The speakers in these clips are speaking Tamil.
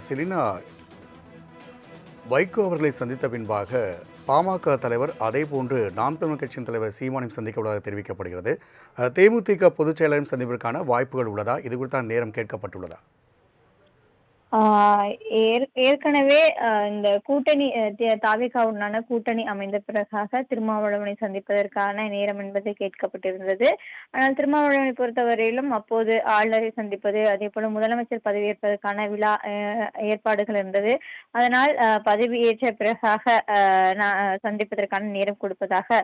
செலினா, வைகோ அவர்களை சந்தித்த பின்பாக பாமக தலைவர் அதேபோன்று நாம் தமிழர் கட்சியின் தலைவர் சீமானையும் சந்திக்க உள்ளதாக தெரிவிக்கப்படுகிறது. தேமுதிக பொதுச் செயலரையும் சந்திப்பதற்கான வாய்ப்புகள் உள்ளதா? இது குறித்த நேரம் கேட்கப்பட்டுள்ளதா? ஏற்கனவே இந்த கூட்டணி தாவேகாவுடனான கூட்டணி அமைந்த பிறகாக திருமாவளவனை சந்திப்பதற்கான நேரம் என்பது கேட்கப்பட்டிருந்தது. ஆனால் திருமாவளவனை பொறுத்தவரையிலும் அப்போது ஆளுநரை சந்திப்பது, அதே போல முதலமைச்சர் பதவியேற்பதற்கான விழா ஏற்பாடுகள் இருந்தது. அதனால் பதவியேற்ற பிறகாக சந்திப்பதற்கான நேரம் கொடுப்பதாக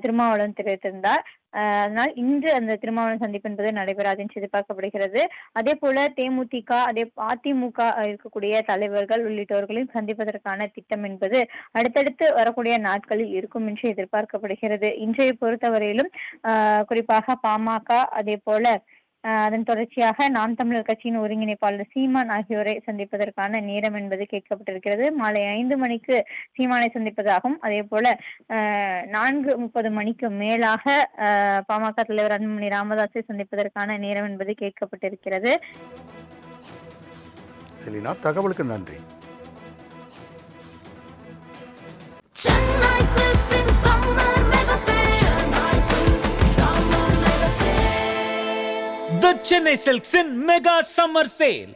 திருமாவளவன் தெரிவித்திருந்தார். அதனால் இன்று அந்த திருமாவளவன் சந்திப்பு என்பது நடைபெறாது என்று எதிர்பார்க்கப்படுகிறது. அதே போல தேமுதிக, அதிமுக இருக்கக்கூடிய தலைவர்கள் உள்ளிட்டவர்களையும் சந்திப்பதற்கான திட்டம் என்பது அடுத்தடுத்து வரக்கூடிய நாட்களில் இருக்கும் என்று எதிர்பார்க்கப்படுகிறது. இன்றைய பொறுத்தவரையிலும் குறிப்பாக பாமக, அதே போல அதன் தொடர்ச்சியாக நாம் தமிழர் கட்சியின் ஒருங்கிணைப்பாளர் சீமான் ஆகியோரை சந்திப்பதற்கான நேரம் என்பது கேட்கப்பட்டிருக்கிறது. மாலை 5 மணிக்கு சீமானை சந்திப்பதாகவும், அதே போல 4:30 மணிக்கு மேலாக பாமக தலைவர் அன்புமணி ராமதாஸை சந்திப்பதற்கான நேரம் என்பது கேட்கப்பட்டிருக்கிறது. செலினா, தகவலுக்கு நன்றி. The Chennai Silks in Mega Summer Sale.